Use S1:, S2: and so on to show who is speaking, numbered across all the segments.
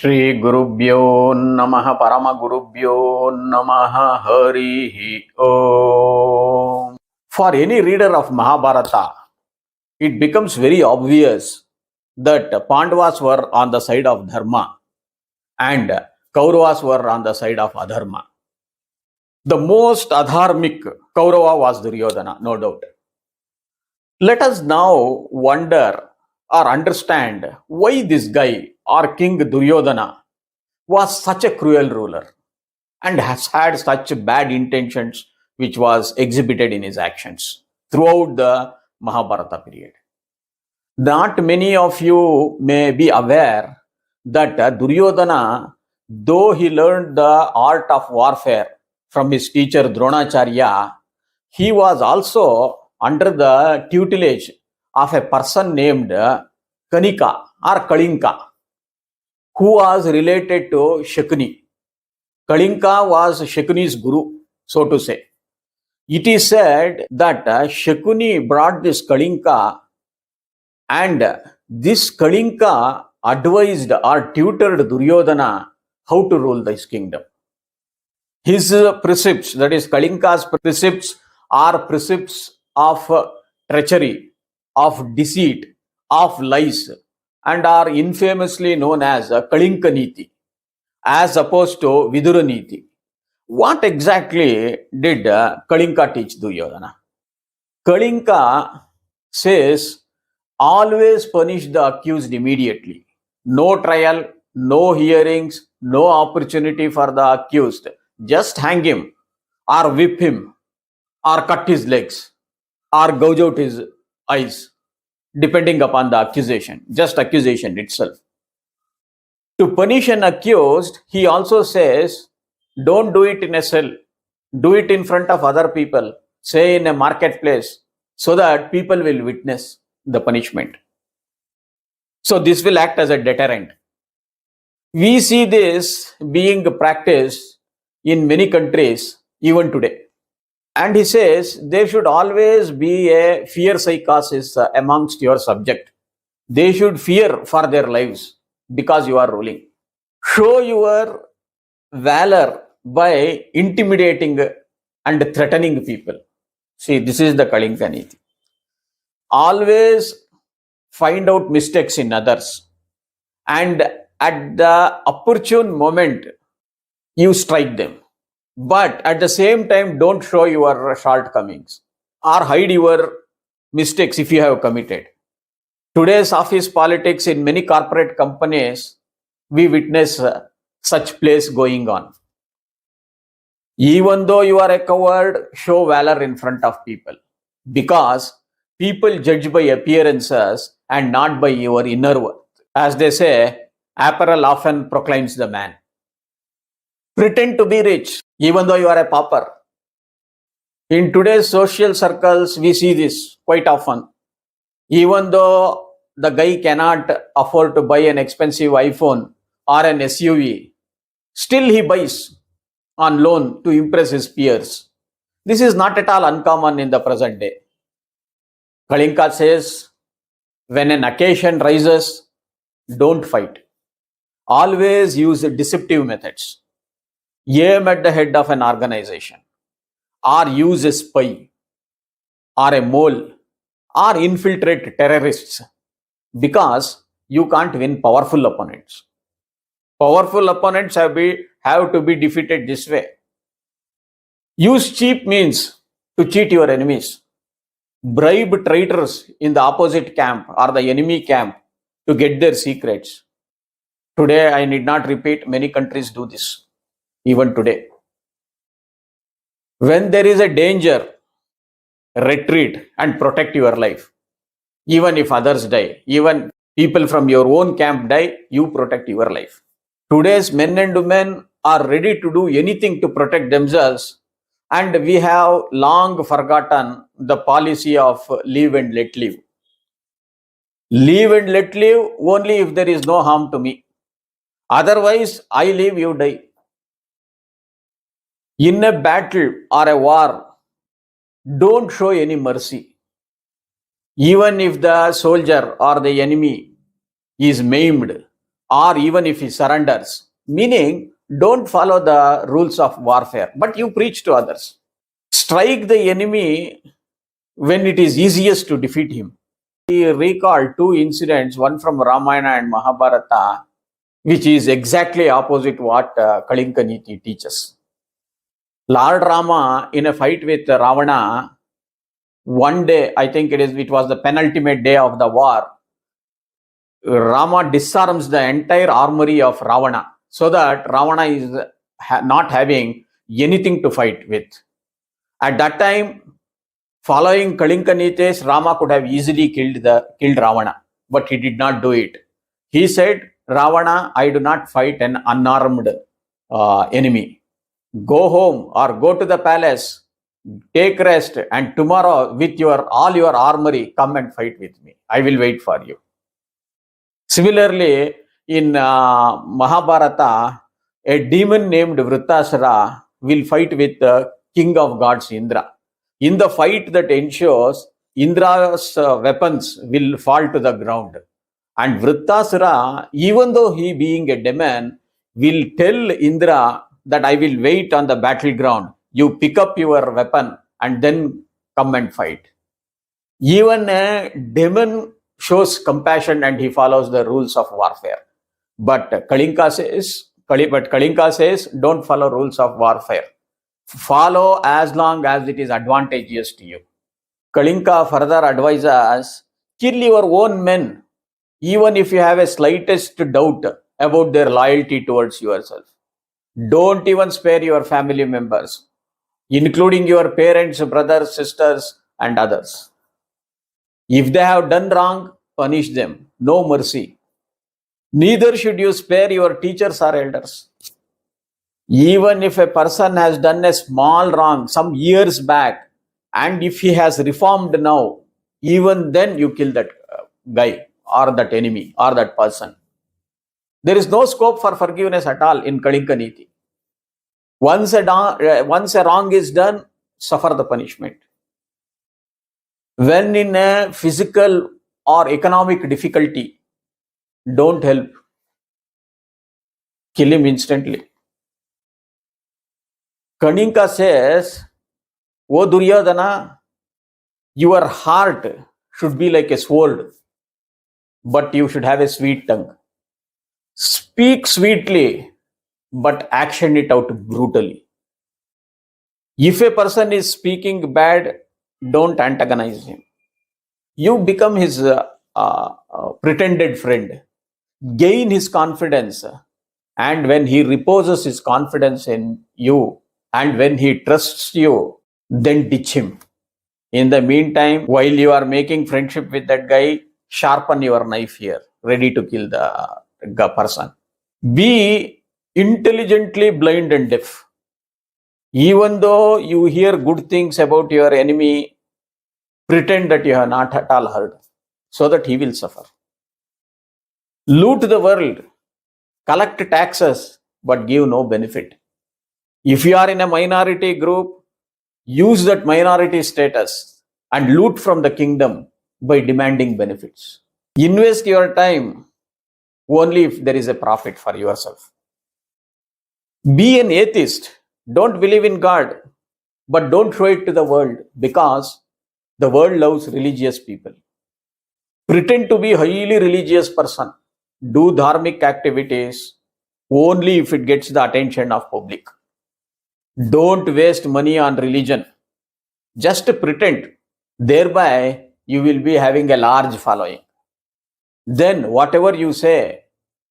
S1: ಶ್ರೀ ಗುರುಭ್ಯೋ ನಮಃ ಪರಮಗುರುಭ್ಯೋ ನಮಃ ಹರಿ ಓಂ. For any reader of Mahabharata, it becomes very obvious that Pandavas were on the side of Dharma and Kauravas were on the side of Adharma. The most adharmic Kaurava was Duryodhana, no doubt. Let us now wonder or understand why this guy or King Duryodhana was such a cruel ruler and has had such bad intentions which was exhibited in his actions throughout the Mahabharata period. Not many of you may be aware that Duryodhana, though he learned the art of warfare from his teacher Dronacharya, he was also under the tutelage of a person named Kanika or Kalinka, who was related to Shakuni. Kalinka was Shakuni's guru, so to say. It is said that Shakuni brought this Kalinka, and this Kalinka advised or tutored Duryodhana how to rule this kingdom. His precepts, that is Kalinka's precepts, are precepts of treachery, of deceit, of lies, and are infamously known as Kalinka Niti, as opposed to Vidura Niti. What exactly did Kalinka teach Duryodhana? Kalinka says, always punish the accused immediately. No trial, no hearings, no opportunity for the accused. Just hang him, or whip him, or cut his legs, or gouge out his eyes, depending upon the accusation, just accusation itself. To punish an accused, he also says, don't do it in a cell, do it in front of other people, say in a marketplace, so that people will witness the punishment. So this will act as a deterrent. We see this being practiced in many countries even today. And he says there should always be a fear psychosis amongst your subject. They should fear for their lives because you are ruling. Show your valor by intimidating and threatening people. See, this is the Kalinka Niti. Always find out mistakes in others, and at the opportune moment, you strike them. But at the same time, don't show your shortcomings or hide your mistakes if you have committed. Today's office politics in many corporate companies, we witness such plays going on. Even though you are a coward, show valor in front of people, because people judge by appearances and not by your inner worth. As they say, apparel often proclaims the man. Pretend to be rich, even though you are a pauper. In today's social circles, we see this quite often. Even though the guy cannot afford to buy an expensive iPhone or an SUV, still he buys on loan to impress his peers. This is not at all uncommon in the present day. Kalinka says, when an occasion rises, don't fight. Always use deceptive methods. Aim at the head of an organization, or use a spy, or a mole, or infiltrate terrorists, because you can't win powerful opponents. Powerful opponents have to be defeated this way. Use cheap means to cheat your enemies. Bribe traitors in the opposite camp or the enemy camp to get their secrets. Today, I need not repeat, many countries do this, even today. When there is a danger, retreat and protect your life. Even if others die, even people from your own camp die, you protect your life. Today's men and women are ready to do anything to protect themselves, and we have long forgotten the policy of live and let live. Live and let live only if there is no harm to me. Otherwise, I live, you die. In a battle or a war, don't show any mercy. Even if the soldier or the enemy is maimed or even if he surrenders. Meaning, don't follow the rules of warfare, but you preach to others. Strike the enemy when it is easiest to defeat him. He recalled two incidents, one from Ramayana and Mahabharata, which is exactly opposite what Kalinka Niti teaches. Lord Rama, in a fight with Ravana, one day, I think it was the penultimate day of the war, Rama disarms the entire armory of Ravana so that Ravana is not having anything to fight with. At that time, following Kalinka Nites, Rama could have easily killed Ravana, but he did not do it. He said, Ravana, I do not fight an unarmed enemy. Go home or go to the palace, take rest, and tomorrow with all your armory, come and fight with me. I will wait for you. Similarly, in Mahabharata, a demon named Vrittasura will fight with the king of gods Indra. In the fight that ensures, Indra's weapons will fall to the ground. And Vrittasura, even though he being a demon, will tell Indra that I will wait on the battleground. You pick up your weapon and then come and fight. Even a demon shows compassion and he follows the rules of warfare. But Kalinka says, don't follow rules of warfare. Follow as long as it is advantageous to you. Kalinka further advises, kill your own men, even if you have a slightest doubt about their loyalty towards yourself. Don't even spare your family members, including your parents, brothers, sisters, and others. If they have done wrong, punish them. No mercy. Neither should you spare your teachers or elders. Even if a person has done a small wrong some years back, and if he has reformed now, even then you kill that guy or that enemy or that person. There is no scope for forgiveness at all in Kalinka Niti. Once a wrong is done, suffer the punishment. When in a physical or economic difficulty, don't help. Kill him instantly. Kalinka says, O Duryodhana, your heart should be like a sword, but you should have a sweet tongue. Speak sweetly, but action it out brutally. If a person is speaking bad, don't antagonize him. You become his pretended friend. Gain his confidence. And when he reposes his confidence in you, and when he trusts you, then ditch him. In the meantime, while you are making friendship with that guy, sharpen your knife here, ready to kill the person. Be intelligently blind and deaf. Even though you hear good things about your enemy, pretend that you have not at all heard, so that he will suffer. Loot the world, collect taxes, but give no benefit. If you are in a minority group, use that minority status and loot from the kingdom by demanding benefits. Invest your time only if there is a profit for yourself. Be an atheist. Don't believe in God, but don't show it to the world because the world loves religious people. Pretend to be a highly religious person. Do dharmic activities only if it gets the attention of public. Don't waste money on religion. Just pretend. Thereby, you will be having a large following. Then, whatever you say,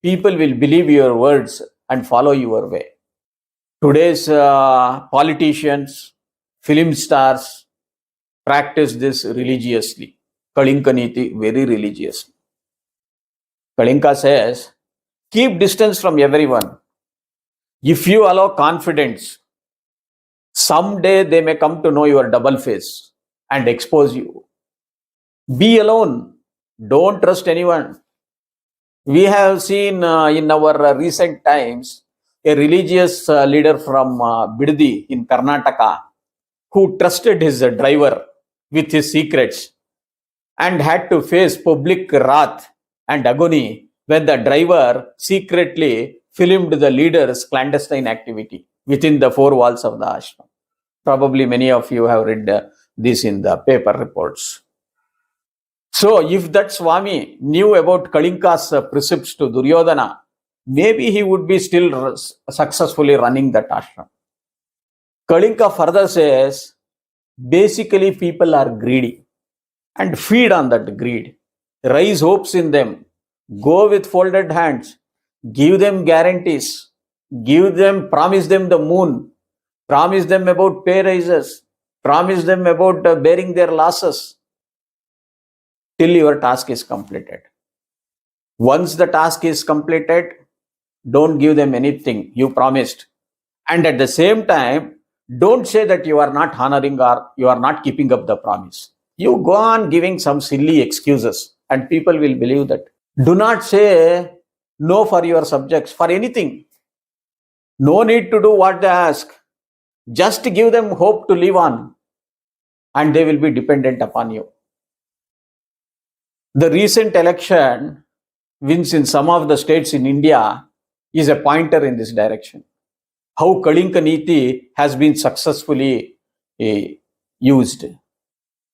S1: people will believe your words and follow your way. Today's politicians, film stars practice this religiously. Kalinka Niti, very religiously. Kalinka says, keep distance from everyone. If you allow confidence, someday they may come to know your double face and expose you. Be alone. Don't trust anyone. We have seen in our recent times a religious leader from Biddi in Karnataka who trusted his driver with his secrets and had to face public wrath and agony when the driver secretly filmed the leader's clandestine activity within the four walls of the ashram. Probably many of you have read this in the paper reports. So if that Swami knew about Kalinka's precepts to Duryodhana, maybe he would be still successfully running that ashram. Kalinka further says, basically people are greedy and feed on that greed. Raise hopes in them. Go with folded hands. Give them guarantees. Promise them the moon. Promise them about pay raises. Promise them about bearing their losses till your task is completed. Once the task is completed, don't give them anything you promised. And at the same time, don't say that you are not honoring or you are not keeping up the promise. You go on giving some silly excuses and people will believe that. Do not say no for your subjects, for anything. No need to do what they ask. Just give them hope to live on and they will be dependent upon you. The recent election wins in some of the states in India is a pointer in this direction. How Kalinka Niti has been successfully used.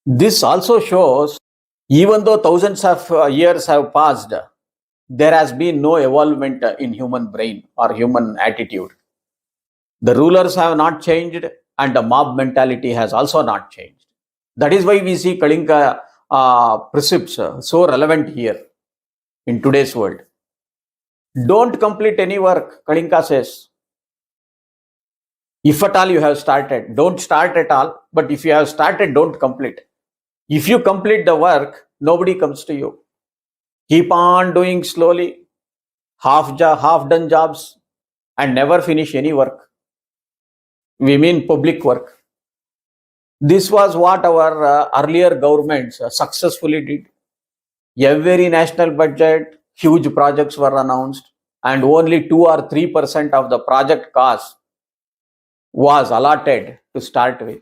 S1: This also shows, even though thousands of years have passed, there has been no evolvement in human brain or human attitude. The rulers have not changed and the mob mentality has also not changed. That is why we see Kalinka precepts so relevant here in today's world. Don't complete any work, Kalinka says. If at all you have started, don't start at all. But if you have started, don't complete. If you complete the work, nobody comes to you. Keep on doing slowly, half-done jobs and never finish any work. We mean public work. This was what our earlier governments successfully did. Every national budget, huge projects were announced and only 2 or 3% of the project cost was allotted to start with.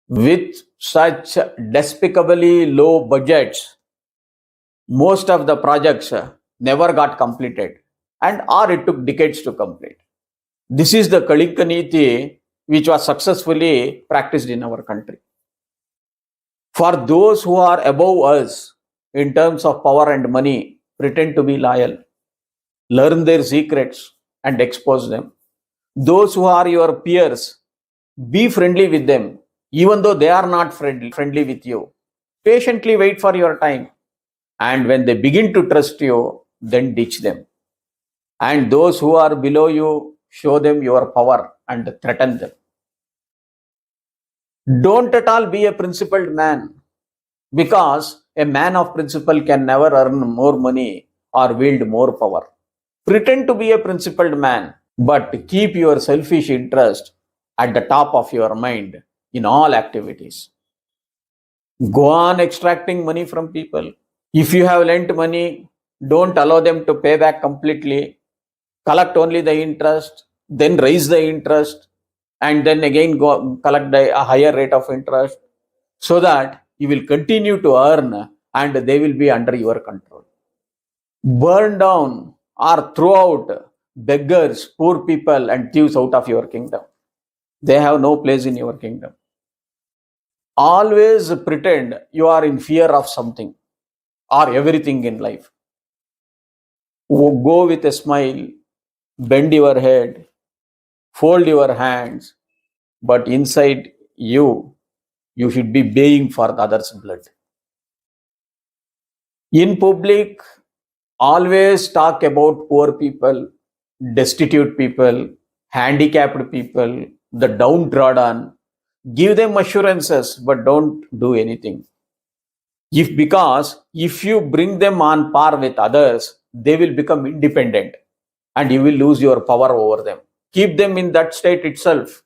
S1: With such despicably low budgets, most of the projects never got completed or it took decades to complete. This is the Kalinka Niti which was successfully practiced in our country. For those who are above us in terms of power and money, pretend to be loyal, learn their secrets and expose them. Those who are your peers, be friendly with them, even though they are not friendly with you. Patiently wait for your time. And when they begin to trust you, then ditch them. And those who are below you, show them your power and threaten them. Don't at all be a principled man, because a man of principle can never earn more money or wield more power. Pretend to be a principled man, but keep your selfish interest at the top of your mind in all activities. Go on extracting money from people. If you have lent money, don't allow them to pay back completely. Collect only the interest, then raise the interest, and then again go collect a higher rate of interest, so that you will continue to earn and they will be under your control. Burn down or throw out beggars, poor people and thieves out of your kingdom. They have no place in your kingdom. Always pretend you are in fear of something or everything in life. Go with a smile, bend your head, fold your hands, but inside you should be baying for the other's blood. In public, always talk about poor people, destitute people, handicapped people, the downtrodden. Give them assurances, but don't do anything. Because if you bring them on par with others, they will become independent and you will lose your power over them. Keep them in that state itself.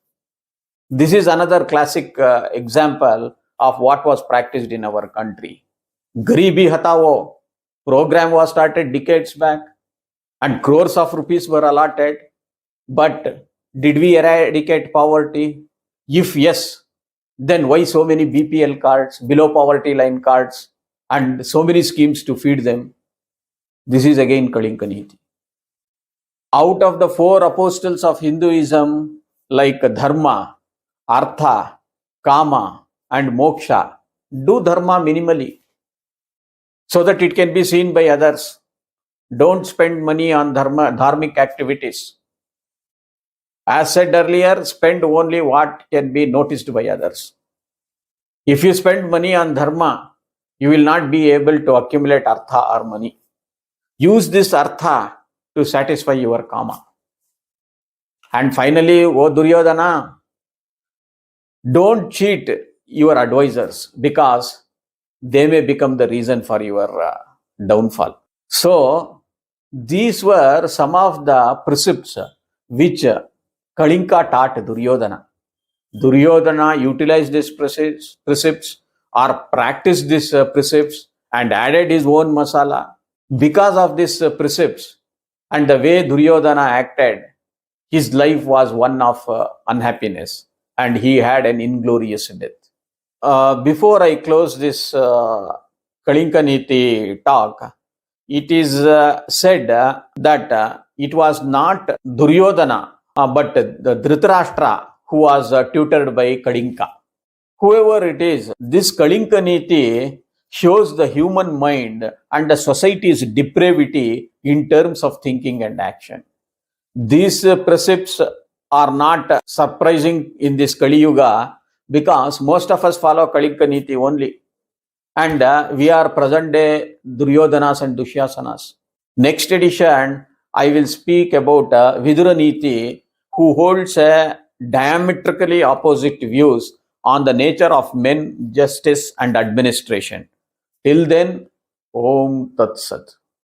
S1: This is another classic example of what was practiced in our country. Garibi Hatao program was started decades back and crores of rupees were allotted. But did we eradicate poverty? If yes, then why so many BPL cards, below poverty line cards, and so many schemes to feed them? This is again Kalinka Niti. Out of the four apostles of Hinduism, like Dharma, Artha, Kama, and Moksha, do Dharma minimally so that it can be seen by others. Don't spend money on dharmic activities. As said earlier, spend only what can be noticed by others. If you spend money on dharma, you will not be able to accumulate artha or money. Use this artha to satisfy your kama. And finally, O Duryodhana, don't cheat your advisors because they may become the reason for your downfall. So, these were some of the precepts which Kalinka taught Duryodhana. Duryodhana utilized these precepts or practiced these precepts and added his own masala. Because of these precepts and the way Duryodhana acted, his life was one of unhappiness and he had an inglorious death. Before I close this Kalinka Niti talk, it is said that it was not Duryodhana but the Dhritarashtra who was tutored by Kalinka. Whoever it is, this Kalinka Niti shows the human mind and the society's depravity in terms of thinking and action. These precepts are not surprising in this Kali Yuga because most of us follow Kalinka Niti only. And we are present day Duryodhanas and Dushyasanas. Next edition, I will speak about Vidura Niti, who holds diametrically opposite views on the nature of men, justice, and administration. Till then, Om Tat Sat.